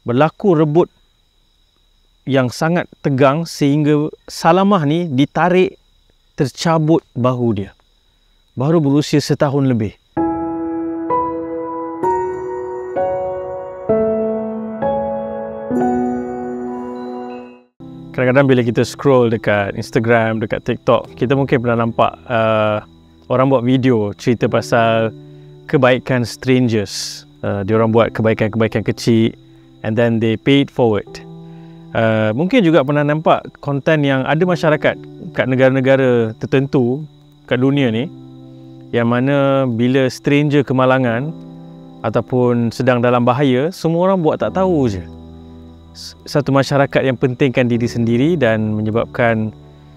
berlaku rebut yang sangat tegang sehingga Salamah ni ditarik, tercabut bahu dia. Baru berusia setahun lebih. Kadang-kadang bila kita scroll dekat Instagram, dekat TikTok, kita mungkin pernah nampak orang buat video cerita pasal kebaikan strangers. Diorang buat kebaikan-kebaikan kecil and then they pay it forward. Mungkin juga pernah nampak konten yang ada masyarakat kat negara-negara tertentu kat dunia ni, yang mana bila stranger kemalangan ataupun sedang dalam bahaya, semua orang buat tak tahu je. Satu masyarakat yang pentingkan diri sendiri dan menyebabkan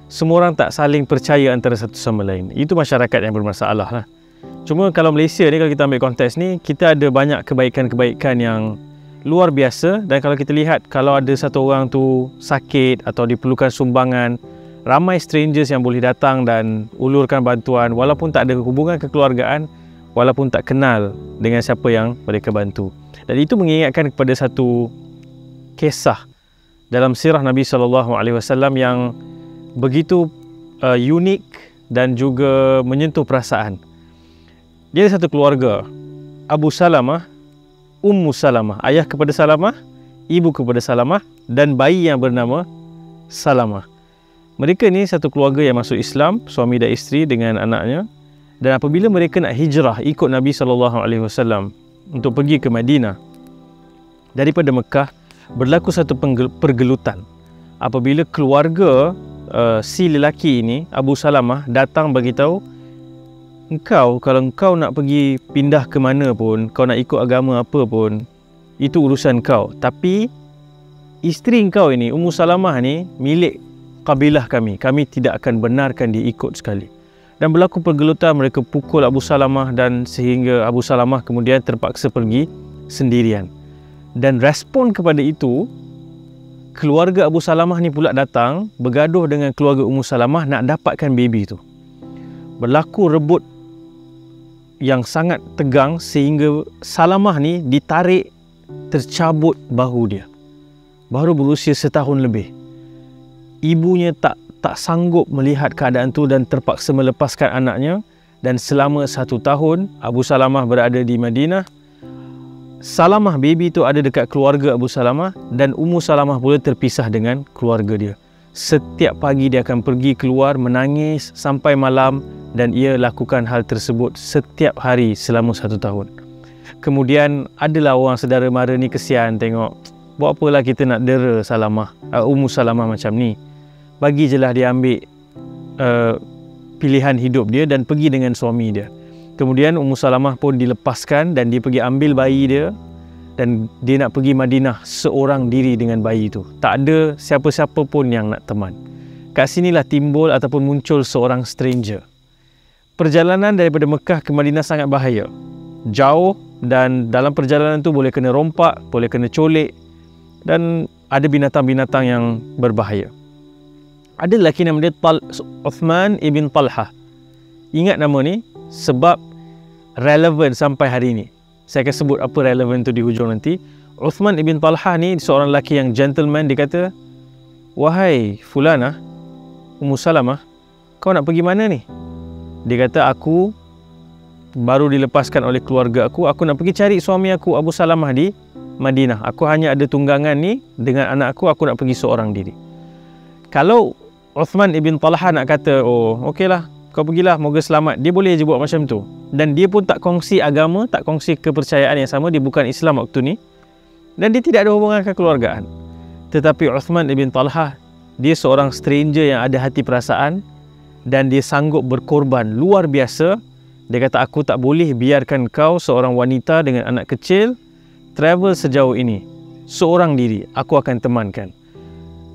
semua orang tak saling percaya antara satu sama lain. Itu masyarakat yang bermasalah lah. Cuma kalau Malaysia ni, kalau kita ambil konteks ni, kita ada banyak kebaikan-kebaikan yang luar biasa. Dan kalau kita lihat, kalau ada satu orang tu sakit atau diperlukan sumbangan, ramai strangers yang boleh datang dan ulurkan bantuan walaupun tak ada hubungan kekeluargaan, walaupun tak kenal dengan siapa yang mereka bantu. Dan itu mengingatkan kepada satu kisah dalam sirah Nabi SAW yang begitu unik dan juga menyentuh perasaan. Dia ada satu keluarga, Abu Salamah, Ummu Salamah, ayah kepada Salamah, ibu kepada Salamah, dan bayi yang bernama Salamah. Mereka ni satu keluarga yang masuk Islam, suami dan isteri dengan anaknya. Dan apabila mereka nak hijrah ikut Nabi SAW untuk pergi ke Madinah, daripada Mekah, berlaku satu pergelutan. Apabila keluarga si lelaki ini, Abu Salamah, datang bagi tahu, kalau engkau nak pergi pindah ke mana pun, kau nak ikut agama apa pun, itu urusan kau. Tapi isteri engkau ini, Ummu Salamah ni, milik kabilah kami. Kami tidak akan benarkan dia ikut sekali. Dan berlaku pergelutan, mereka pukul Abu Salamah dan sehingga Abu Salamah kemudian terpaksa pergi sendirian. Dan respon kepada itu, keluarga Abu Salamah ni pula datang bergaduh dengan keluarga Ummu Salamah nak dapatkan baby tu. Berlaku rebut yang sangat tegang sehingga Salamah ni ditarik, tercabut bahu dia. Baru berusia setahun lebih. Ibunya tak sanggup melihat keadaan tu dan terpaksa melepaskan anaknya. Dan selama 1 tahun Abu Salamah berada di Madinah. Salamah baby tu ada dekat keluarga Abu Salamah, dan Ummu Salamah pula terpisah dengan keluarga dia. Setiap pagi dia akan pergi keluar menangis sampai malam, dan ia lakukan hal tersebut setiap hari selama 1 tahun. Kemudian adalah orang saudara mara ni kesian tengok, buat apalah kita nak dera Salamah, Ummu Salamah macam ni. Bagi je lah dia ambil pilihan hidup dia dan pergi dengan suami dia. Kemudian Ummu Salamah pun dilepaskan dan dia pergi ambil bayi dia, dan dia nak pergi Madinah seorang diri dengan bayi itu. Tak ada siapa-siapa pun yang nak teman. Kat sinilah timbul ataupun muncul seorang stranger. Perjalanan daripada Mekah ke Madinah sangat bahaya. Jauh, dan dalam perjalanan tu boleh kena rompak, boleh kena colik, dan ada binatang-binatang yang berbahaya. Ada lelaki nama dia Uthman ibn Talhah. Ingat nama ni sebab relevan sampai hari ini. Saya akan sebut apa relevan tu di hujung nanti. Uthman ibn Talhah ni seorang lelaki yang gentleman. Dia kata, "Wahai Fulana, Ummu Salamah, kau nak pergi mana ni?" Dia kata, "Aku baru dilepaskan oleh keluarga aku nak pergi cari suami aku Abu Salamah di Madinah. Aku hanya ada tunggangan ni dengan anak aku nak pergi seorang diri." Kalau Uthman ibn Talhah nak kata, "Oh, okeylah, kau pergilah, moga selamat," dia boleh je buat macam tu. Dan dia pun tak kongsi agama, tak kongsi kepercayaan yang sama. Dia bukan Islam waktu ni, dan dia tidak ada hubungan kekeluargaan. Tetapi Uthman ibn Talhah, dia seorang stranger yang ada hati perasaan, dan dia sanggup berkorban luar biasa. Dia kata, "Aku tak boleh biarkan kau seorang wanita dengan anak kecil travel sejauh ini seorang diri. Aku akan temankan."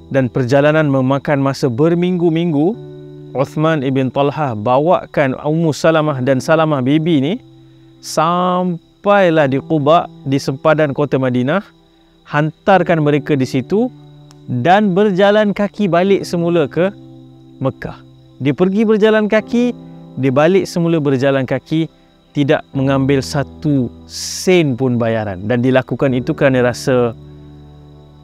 Dan perjalanan memakan masa berminggu-minggu. Uthman ibn Talhah bawakan Ummu Salamah dan Salamah baby ni sampailah di Quba, di sempadan kota Madinah, hantarkan mereka di situ dan berjalan kaki balik semula ke Mekah. Dia pergi berjalan kaki, dia balik semula berjalan kaki, tidak mengambil 1 sen pun bayaran. Dan dilakukan itu kerana rasa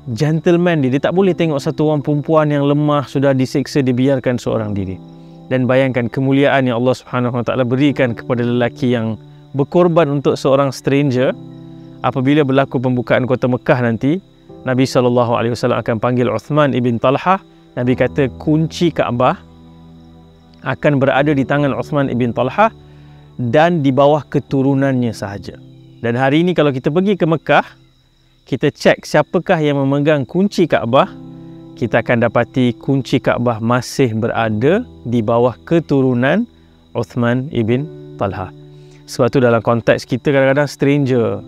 gentleman dia tak boleh tengok satu orang perempuan yang lemah sudah disiksa dibiarkan seorang diri. Dan bayangkan kemuliaan yang Allah Subhanahu Wa Taala berikan kepada lelaki yang berkorban untuk seorang stranger. Apabila berlaku pembukaan kota Mekah nanti, Nabi SAW akan panggil Uthman ibn Talhah. Nabi kata kunci Kaabah akan berada di tangan Uthman ibn Talhah dan di bawah keturunannya sahaja. Dan hari ini kalau kita pergi ke Mekah, kita cek siapakah yang memegang kunci Kaabah, kita akan dapati kunci Kaabah masih berada di bawah keturunan Uthman ibn Talhah. Sebab tu dalam konteks kita kadang-kadang stranger,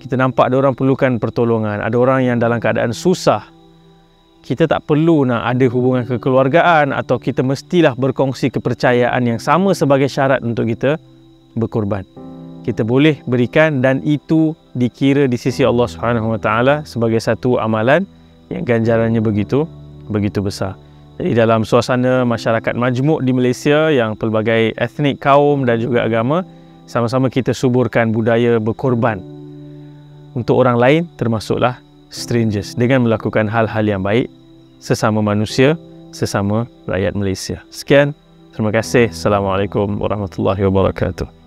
kita nampak ada orang perlukan pertolongan, ada orang yang dalam keadaan susah, kita tak perlu nak ada hubungan kekeluargaan atau kita mestilah berkongsi kepercayaan yang sama sebagai syarat untuk kita berkorban. Kita boleh berikan dan itu dikira di sisi Allah Subhanahu Wa Taala sebagai satu amalan yang ganjarannya begitu besar. Jadi dalam suasana masyarakat majmuk di Malaysia yang pelbagai etnik, kaum dan juga agama, sama-sama kita suburkan budaya berkorban untuk orang lain, termasuklah strangers, dengan melakukan hal-hal yang baik sesama manusia, sesama rakyat Malaysia. Sekian, terima kasih. Assalamualaikum warahmatullahi wabarakatuh.